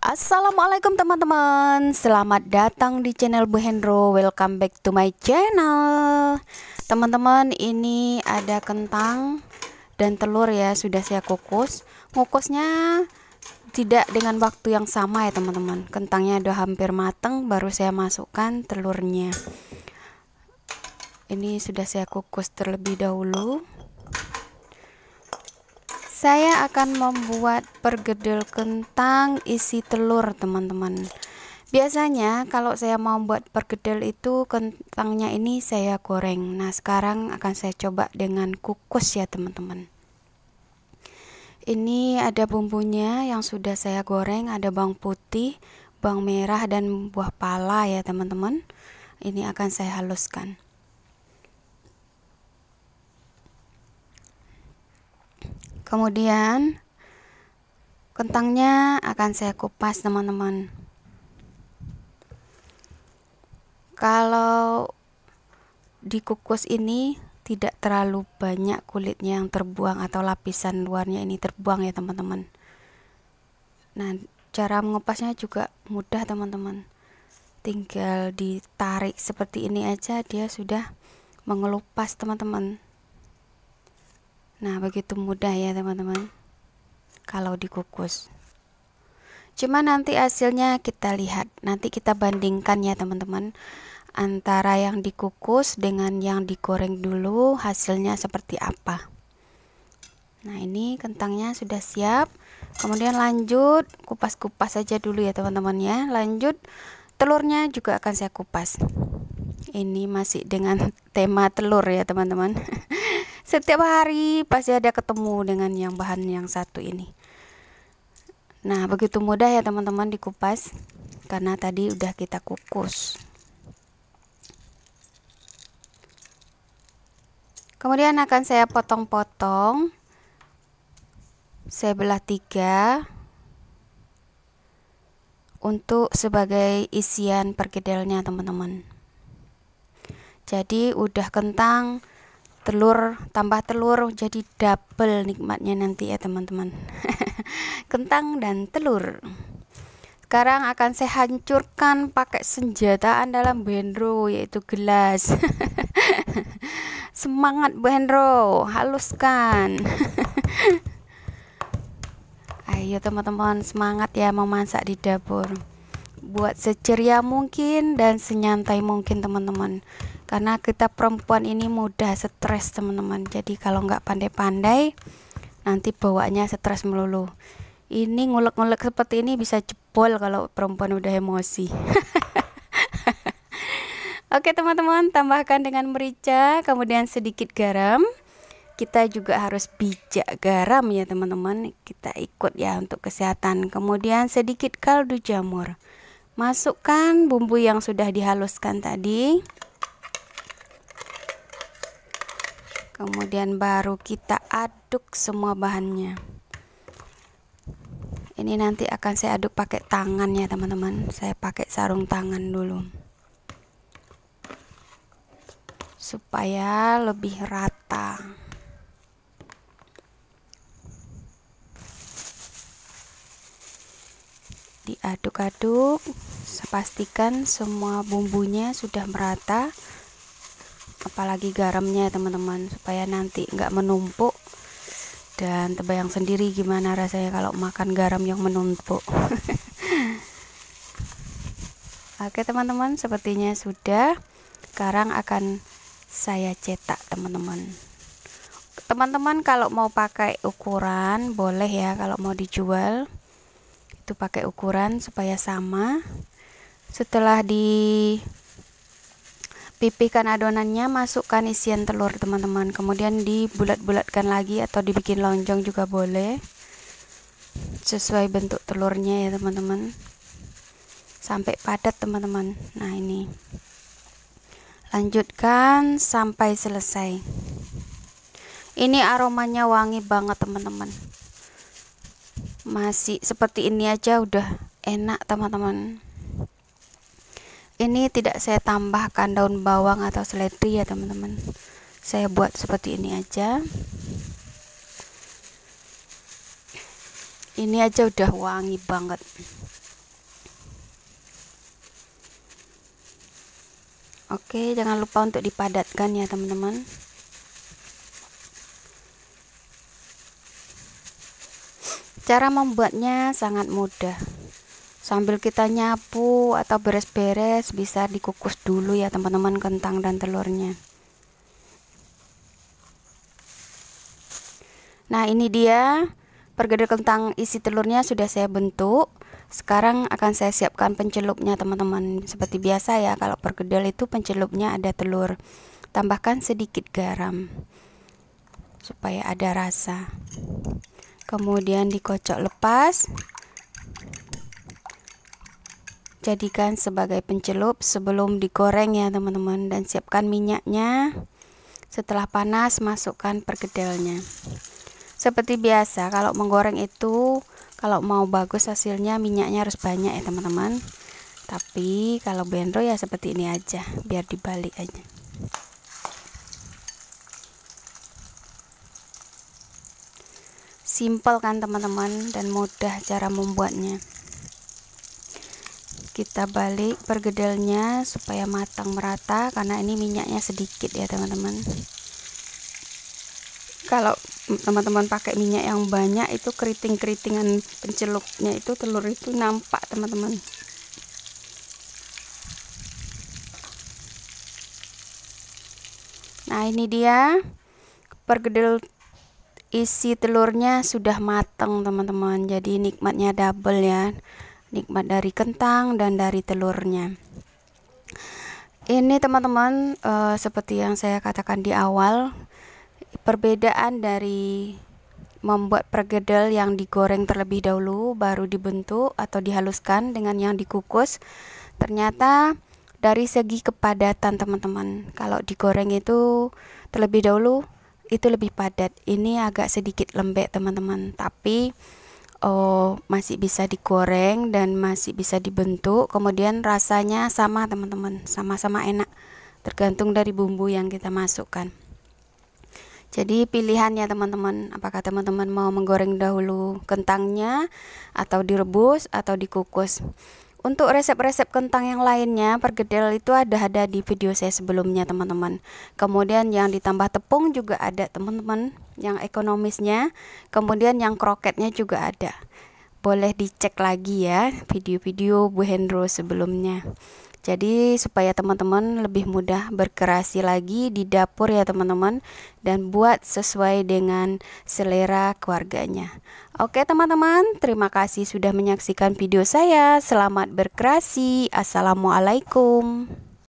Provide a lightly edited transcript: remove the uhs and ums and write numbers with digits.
Assalamualaikum teman-teman, selamat datang di channel Bu Hendro. Welcome back to my channel. Teman-teman, ini ada kentang dan telur ya, sudah saya kukus. Ngukusnya tidak dengan waktu yang sama ya teman-teman. Kentangnya udah hampir mateng, baru saya masukkan telurnya. Ini sudah saya kukus terlebih dahulu. Saya akan membuat perkedel kentang isi telur teman-teman. Biasanya kalau saya mau buat perkedel itu kentangnya ini saya goreng. Nah sekarang akan saya coba dengan kukus ya teman-teman. Ini ada bumbunya yang sudah saya goreng, ada bawang putih, bawang merah dan buah pala ya teman-teman. Ini akan saya haluskan. Kemudian kentangnya akan saya kupas teman-teman. Kalau dikukus ini tidak terlalu banyak kulitnya yang terbuang atau lapisan luarnya ini terbuang ya teman-teman. Nah cara mengupasnya juga mudah teman-teman. Tinggal ditarik seperti ini aja dia sudah mengelupas teman-teman. Nah begitu mudah ya teman-teman kalau dikukus. Cuma nanti hasilnya kita lihat, nanti kita bandingkan ya teman-teman, antara yang dikukus dengan yang digoreng dulu hasilnya seperti apa. Nah ini kentangnya sudah siap. Kemudian lanjut kupas-kupas saja dulu ya teman-teman ya. Lanjut telurnya juga akan saya kupas. Ini masih dengan tema telur ya teman-teman. Setiap hari pasti ada ketemu dengan yang bahan yang satu ini. Nah begitu mudah ya teman-teman dikupas, karena tadi udah kita kukus. Kemudian akan saya potong-potong, saya belah 3 untuk sebagai isian perkedelnya teman-teman. Jadi udah kentang, telur tambah telur, jadi double nikmatnya nanti ya teman-teman. Kentang dan telur. Sekarang akan saya hancurkan pakai senjata andalan Bu Hendro, yaitu gelas. Semangat Bu Hendro, haluskan. Ayo teman-teman, semangat ya memasak di dapur. Buat seceria mungkin dan senyantai mungkin teman-teman, karena kita perempuan ini mudah stres teman-teman. Jadi kalau nggak pandai-pandai nanti bawaannya stres melulu. Ini ngulek-ngulek seperti ini bisa jebol kalau perempuan udah emosi. Oke teman-teman, tambahkan dengan merica, kemudian sedikit garam. Kita juga harus bijak garam ya teman-teman, kita ikut ya untuk kesehatan. Kemudian sedikit kaldu jamur. Masukkan bumbu yang sudah dihaluskan tadi. Kemudian baru kita aduk semua bahannya. Ini nanti akan saya aduk pakai tangan ya teman-teman. Saya pakai sarung tangan dulu, supaya lebih rata. Diaduk-aduk, pastikan semua bumbunya sudah merata, apalagi garamnya teman-teman, supaya nanti nggak menumpuk. Dan terbayang sendiri gimana rasanya kalau makan garam yang menumpuk. Oke teman-teman, sepertinya sudah. Sekarang akan saya cetak teman-teman. Teman-teman kalau mau pakai ukuran boleh ya, kalau mau dijual itu pakai ukuran supaya sama. Setelah dipipihkan adonannya, masukkan isian telur teman-teman, kemudian dibulat-bulatkan lagi atau dibikin lonjong juga boleh, sesuai bentuk telurnya ya teman-teman, sampai padat teman-teman. Nah ini lanjutkan sampai selesai. Ini aromanya wangi banget teman-teman. Masih seperti ini aja udah enak teman-teman. Ini tidak saya tambahkan daun bawang atau seledri ya teman-teman. Saya buat seperti ini aja. Ini aja udah wangi banget. Oke, jangan lupa untuk dipadatkan ya teman-teman. Cara membuatnya sangat mudah. Sambil kita nyapu atau beres-beres, bisa dikukus dulu ya teman-teman kentang dan telurnya. Nah, ini dia perkedel kentang isi telurnya sudah saya bentuk. Sekarang akan saya siapkan pencelupnya teman-teman. Seperti biasa ya, kalau perkedel itu pencelupnya ada telur. Tambahkan sedikit garam supaya ada rasa. Kemudian dikocok lepas. Jadikan sebagai pencelup sebelum digoreng ya teman-teman, dan siapkan minyaknya. Setelah panas, masukkan perkedelnya. Seperti biasa, kalau menggoreng itu, kalau mau bagus hasilnya, minyaknya harus banyak ya teman-teman. Tapi kalau benro ya seperti ini aja, biar dibalik aja. Simple kan teman-teman, dan mudah cara membuatnya. Kita balik pergedelnya supaya matang merata, karena ini minyaknya sedikit ya teman-teman. Kalau teman-teman pakai minyak yang banyak, itu keriting-keritingan pencelupnya itu, telur itu nampak teman-teman. Nah, ini dia perkedel isi telurnya sudah matang teman-teman. Jadi nikmatnya double ya, nikmat dari kentang dan dari telurnya. Ini teman-teman, seperti yang saya katakan di awal, perbedaan dari membuat perkedel yang digoreng terlebih dahulu baru dibentuk atau dihaluskan dengan yang dikukus, ternyata dari segi kepadatan teman-teman. Kalau digoreng itu terlebih dahulu itu lebih padat, ini agak sedikit lembek teman-teman, tapi masih bisa digoreng dan masih bisa dibentuk. Kemudian rasanya sama teman-teman, sama-sama enak, tergantung dari bumbu yang kita masukkan. Jadi pilihannya teman-teman, apakah teman-teman mau menggoreng dahulu kentangnya, atau direbus, atau dikukus. Untuk resep-resep kentang yang lainnya, perkedel itu ada di video saya sebelumnya teman-teman. Kemudian yang ditambah tepung juga ada teman-teman, yang ekonomisnya. Kemudian yang kroketnya juga ada. Boleh dicek lagi ya video-video Bu Hendro sebelumnya. Jadi supaya teman-teman lebih mudah berkreasi lagi di dapur ya teman-teman, dan buat sesuai dengan selera keluarganya. Oke teman-teman, terima kasih sudah menyaksikan video saya. Selamat berkreasi. Assalamualaikum.